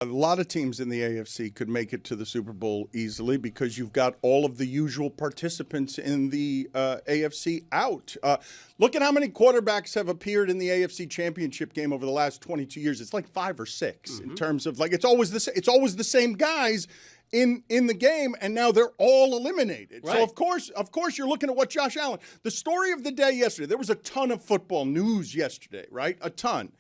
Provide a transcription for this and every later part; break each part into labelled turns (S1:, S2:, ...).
S1: A lot of teams in the AFC could make it to the Super Bowl easily because you've got all of the usual participants in the AFC out. Look at how many quarterbacks have appeared in the AFC Championship game over the last 22 years. It's like 5 or 6 in terms of it's always the same guys in the game, and now they're all eliminated. Right. So of course you're looking at what Josh Allen. The story of the day yesterday. There was a ton of football news yesterday, right? A ton.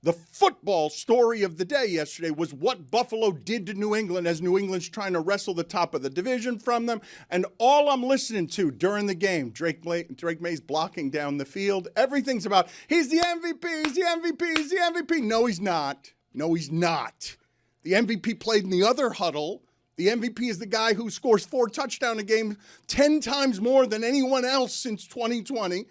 S1: The football story of the day yesterday was what Buffalo did to New England as New England's trying to wrestle the top of the division from them. And all I'm listening to during the game, Drake May's blocking down the field. Everything's about, he's the MVP, he's the MVP, he's the MVP. No, he's not. No, he's not. The MVP played in the other huddle. The MVP is the guy who scores 4 touchdowns a game, 10 times more than anyone else since 2020.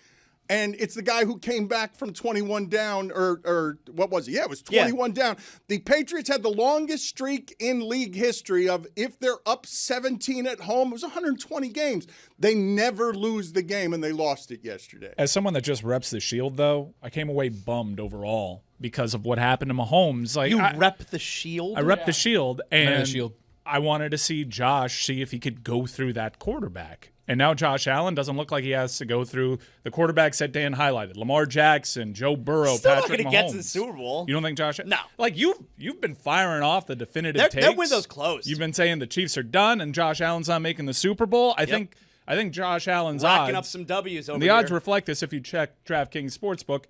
S1: And it's the guy who came back from 21 down, or what was it? Yeah, it was 21 down. The Patriots had the longest streak in league history of if they're up 17 at home, it was 120 games. They never lose the game, and they lost it yesterday.
S2: As someone that just reps the Shield, though, I came away bummed overall because of what happened to Mahomes.
S3: Like I rep the Shield?
S2: I rep the Shield, and I wanted to see Josh see if he could go through that quarterback. And now Josh Allen doesn't look like he has to go through the quarterbacks that Dan highlighted. Lamar Jackson, Joe Burrow,
S3: Still
S2: Patrick Mahomes.
S3: Not going to get to the Super Bowl.
S2: You don't think Josh?
S3: No.
S2: Like you've been firing off the definitive takes.
S3: Their window's closed.
S2: You've been saying the Chiefs are done and Josh Allen's not making the Super Bowl. I think Josh Allen's
S3: racking
S2: odds,
S3: up some W's over
S2: and the odds reflect this if you check DraftKings Sportsbook.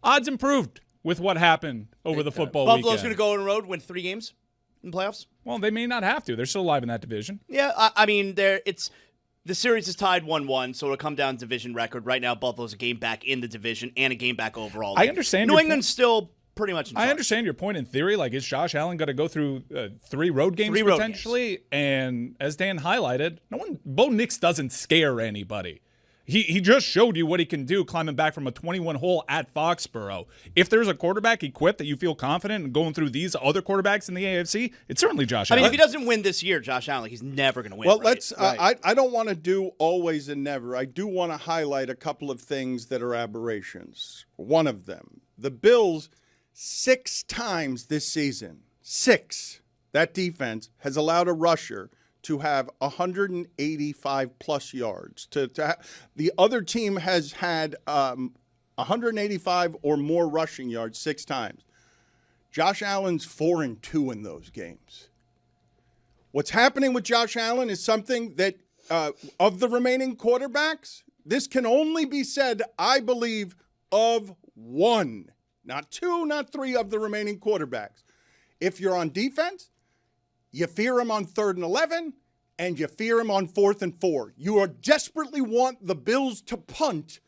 S2: Odds improved with what happened over the football weekend.
S3: Buffalo's going to go on the road, win 3 games in playoffs?
S2: Well, they may not have to. They're still alive in that division.
S3: Yeah, I mean, the series is tied 1-1, so it'll come down to division record. Right now, Buffalo's a game back in the division and a game back overall.
S2: I understand.
S3: New England's still pretty much in charge.
S2: I understand your point in theory. Like, is Josh Allen going to go through 3 road games potentially? And as Dan highlighted, Bo Nix doesn't scare anybody. He just showed you what he can do climbing back from a 21 hole at Foxborough. If there's a quarterback equipped that you feel confident in going through these other quarterbacks in the AFC, it's certainly Josh Allen.
S3: I mean, if he doesn't win this year, Josh Allen, he's never going to win.
S1: Well, I don't want to do always and never. I do want to highlight a couple of things that are aberrations. One of them, the Bills 6 times this season, 6, that defense has allowed a rusher to have 185-plus yards. The other team has had 185 or more rushing yards 6 times. Josh Allen's 4-2 in those games. What's happening with Josh Allen is something that, of the remaining quarterbacks, this can only be said, I believe, of 1, not 2, not 3 of the remaining quarterbacks. If you're on defense, you fear him on 3rd and 11, and you fear him on 4th and 4. You desperately want the Bills to punt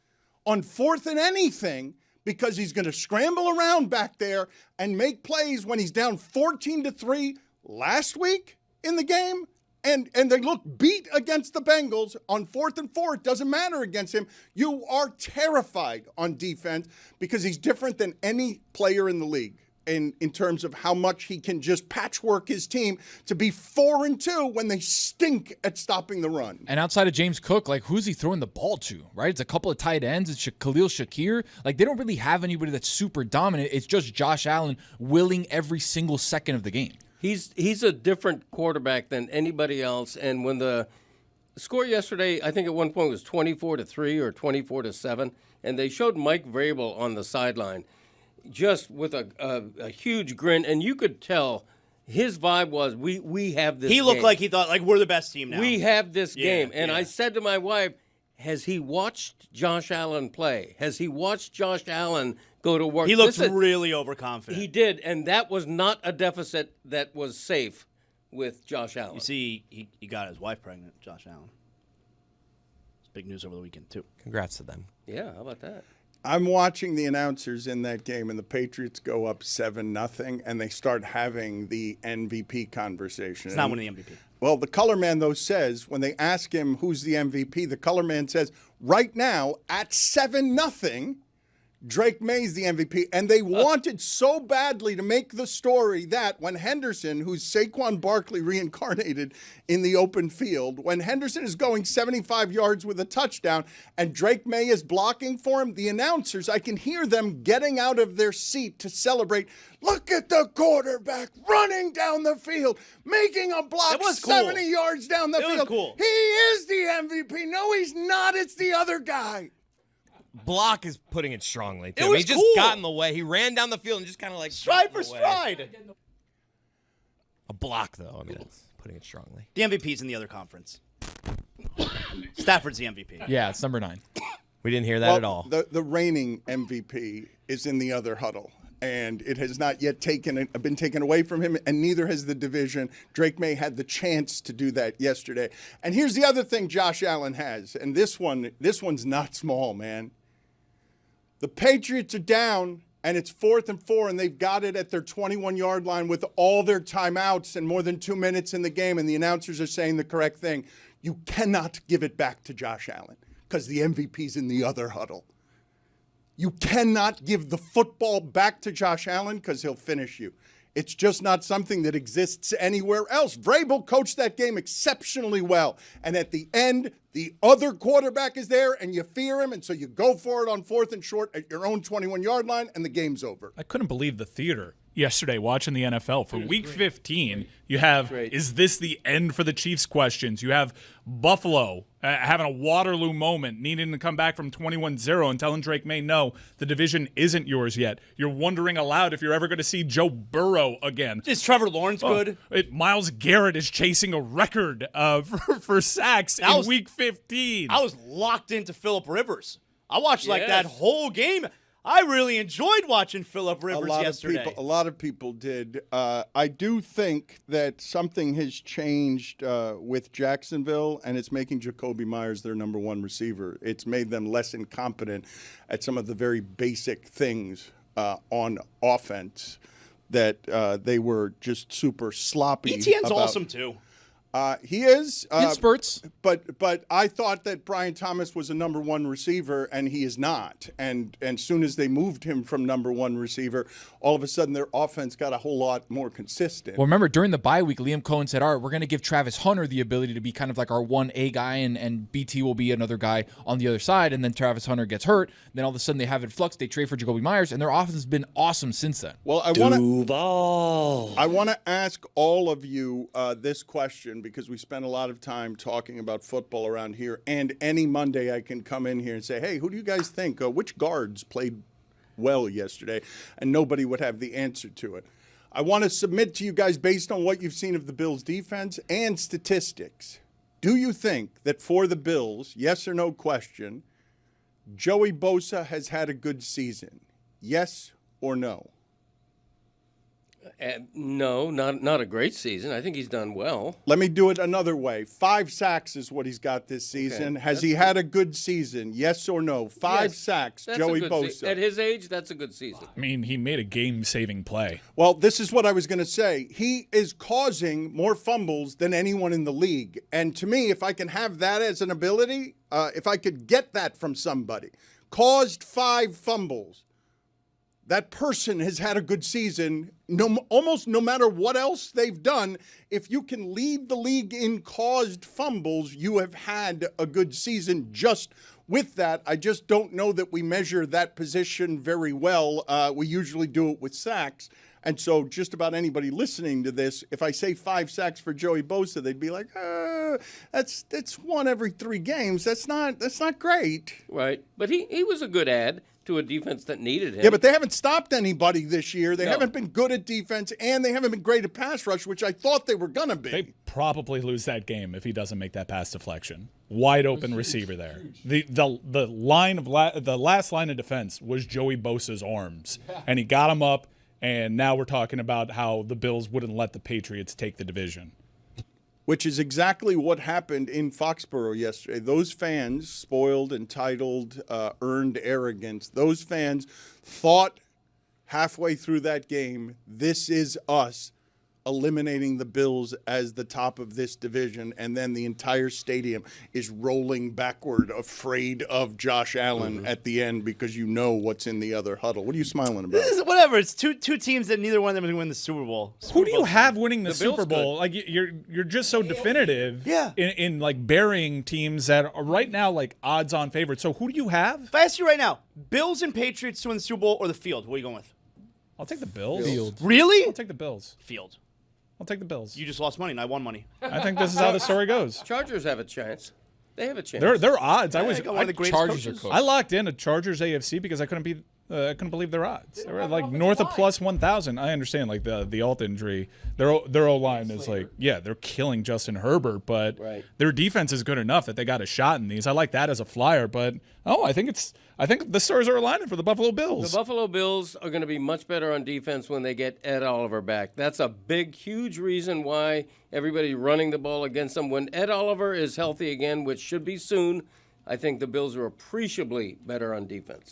S1: on 4th and anything because he's going to scramble around back there and make plays when he's down 14-3 last week in the game. And they look beat against the Bengals on 4th and 4. It doesn't matter against him. You are terrified on defense because he's different than any player in the league. In terms of how much he can just patchwork his team to be 4-2 when they stink at stopping the run.
S4: And outside of James Cook, like, who's he throwing the ball to, right? It's a couple of tight ends. It's Khalil Shakir. Like, they don't really have anybody that's super dominant. It's just Josh Allen willing every single second of the game.
S5: He's a different quarterback than anybody else. And when the score yesterday, I think at one point was 24-3 or 24-7, and they showed Mike Vrabel on the sideline, just with a huge grin, and you could tell his vibe was, we have this game.
S3: He looked like he thought, like, we're the best team now.
S5: We have this game. And I said to my wife, has he watched Josh Allen play? Has he watched Josh Allen go to work?
S3: He looked really overconfident.
S5: He did, and that was not a deficit that was safe with Josh Allen.
S3: You see, he got his wife pregnant, Josh Allen. It's big news over the weekend, too.
S4: Congrats to them.
S5: Yeah, how about that?
S1: I'm watching the announcers in that game, and the Patriots go up 7-0, and they start having the MVP conversation.
S3: It's not winning the MVP.
S1: Well, the color man, though, says, when they ask him who's the MVP, the color man says, right now, at 7-0, Drake May's the MVP, and they wanted so badly to make the story that when Henderson, who's Saquon Barkley reincarnated in the open field, when Henderson is going 75 yards with a touchdown and Drake May is blocking for him, the announcers, I can hear them getting out of their seat to celebrate. Look at the quarterback running down the field, making a block
S3: That was cool.
S1: 70 yards down the
S3: It was
S1: field.
S3: cool.
S1: He is the MVP. No, he's not. It's the other guy.
S6: Block is putting it strongly. Too.
S3: It was
S6: He just
S3: cool.
S6: got in the way. He ran down the field and just kind of like
S3: Stride
S6: got
S3: for
S6: in the way.
S3: stride.
S6: A block, though. I mean, that's putting it strongly.
S3: The MVP's in the other conference. Stafford's the MVP.
S4: Yeah, it's number 9.
S6: We didn't hear that at all.
S1: The reigning MVP is in the other huddle, and it has not yet been taken away from him, and neither has the division. Drake May had the chance to do that yesterday. And here's the other thing Josh Allen has, and this one's not small, man. The Patriots are down, and it's 4th and 4, and they've got it at their 21-yard line with all their timeouts and more than 2 minutes in the game, and the announcers are saying the correct thing. You cannot give it back to Josh Allen because the MVP's in the other huddle. You cannot give the football back to Josh Allen because he'll finish you. It's just not something that exists anywhere else. Vrabel coached that game exceptionally well. And at the end, the other quarterback is there, and you fear him, and so you go for it on 4th and short at your own 21-yard line, and the game's over.
S2: I couldn't believe the theater yesterday watching the NFL. For Week 15, you have, is this the end for the Chiefs questions? You have Buffalo having a Waterloo moment, needing to come back from 21-0 and telling Drake May, no, the division isn't yours yet. You're wondering aloud if you're ever going to see Joe Burrow again.
S3: Is Trevor Lawrence good?
S2: Myles Garrett is chasing a record for sacks in Week 15.
S3: I was locked into Phillip Rivers. I watched that whole game. I really enjoyed watching Phillip Rivers yesterday.
S1: A lot of people did. I do think that something has changed with Jacksonville, and it's making Jacoby Myers their number 1 receiver. It's made them less incompetent at some of the very basic things on offense that they were just super sloppy.
S3: ETN's awesome too.
S1: He is.
S4: In spurts.
S1: But I thought that Brian Thomas was a number 1 receiver, and he is not. And soon as they moved him from number 1 receiver, all of a sudden their offense got a whole lot more consistent.
S4: Well, remember, during the bye week, Liam Cohen said, all right, we're going to give Travis Hunter the ability to be kind of like our 1A guy, and BT will be another guy on the other side, and then Travis Hunter gets hurt. Then all of a sudden they have it in flux. They trade for Jacoby Myers, and their offense has been awesome since then.
S1: Well, I want to ask all of you this question, because we spend a lot of time talking about football around here, and any Monday I can come in here and say, hey, who do you guys think, which guards played well yesterday? And nobody would have the answer to it. I want to submit to you guys, based on what you've seen of the Bills' defense and statistics, do you think that for the Bills, yes or no question, Joey Bosa has had a good season? Yes or no?
S5: No, not a great season. I think he's done well.
S1: Let me do it another way. 5 sacks is what he's got this season.
S5: Okay.
S1: Has he had a good season? Yes or no? 5 sacks,
S5: That's
S1: Joey
S5: a good
S1: Bosa.
S5: At his age, that's a good season.
S2: I mean, he made a game-saving play.
S1: Well, this is what I was going to say. He is causing more fumbles than anyone in the league. And to me, if I can have that as an ability, if I could get that from somebody, caused 5 fumbles, that person has had a good season, almost no matter what else they've done. If you can lead the league in caused fumbles, you have had a good season just with that. I just don't know that we measure that position very well. We usually do it with sacks. And so just about anybody listening to this, if I say 5 sacks for Joey Bosa, they'd be like, that's 1 every 3 games. That's not great.
S5: Right. But he was a good add to a defense that needed him.
S1: Yeah, but they haven't stopped anybody this year. They
S5: No.
S1: haven't been good at defense, and they haven't been great at pass rush, which I thought they were going to be.
S2: They probably lose that game if he doesn't make that pass deflection. Wide open receiver there. The last line of defense was Joey Bosa's arms, and he got him up. And now we're talking about how the Bills wouldn't let the Patriots take the division.
S1: Which is exactly what happened in Foxborough yesterday. Those fans, spoiled, entitled, earned arrogance, those fans thought halfway through that game, this is us. eliminating the Bills as the top of this division, and then the entire stadium is rolling backward, afraid of Josh Allen at the end because you know what's in the other huddle. What are you smiling about?
S3: Whatever. It's two teams that neither one of them are going to win the Super Bowl.
S2: Who do you have winning the
S5: Bills
S2: Super Bowl? Like you're just so definitive
S3: Yeah.
S2: in like burying teams that are right now like odds-on favorites. So who do you have?
S3: If I ask you right now, Bills and Patriots to win the Super Bowl or the field, what are you going with?
S2: I'll take the Bills.
S4: Field.
S3: Really?
S2: I'll take the Bills.
S3: Field.
S2: I'll take the Bills.
S3: You just lost money and I won money.
S2: I think this is how the story goes.
S5: Chargers have a chance. They have a chance.
S2: They're odds.
S3: I got one of the greatest
S4: Chargers
S3: coaches.
S4: are cooked.
S2: I locked in a Chargers AFC because I couldn't believe their odds. They were like north of plus 1,000. I understand like the alt injury. Their O-line is like, yeah, they're killing Justin Herbert, but their defense is good enough that they got a shot in these. I like that as a flyer, but I think the stars are aligning for the Buffalo Bills.
S5: The Buffalo Bills are going to be much better on defense when they get Ed Oliver back. That's a big, huge reason why everybody's running the ball against them. When Ed Oliver is healthy again, which should be soon, I think the Bills are appreciably better on defense.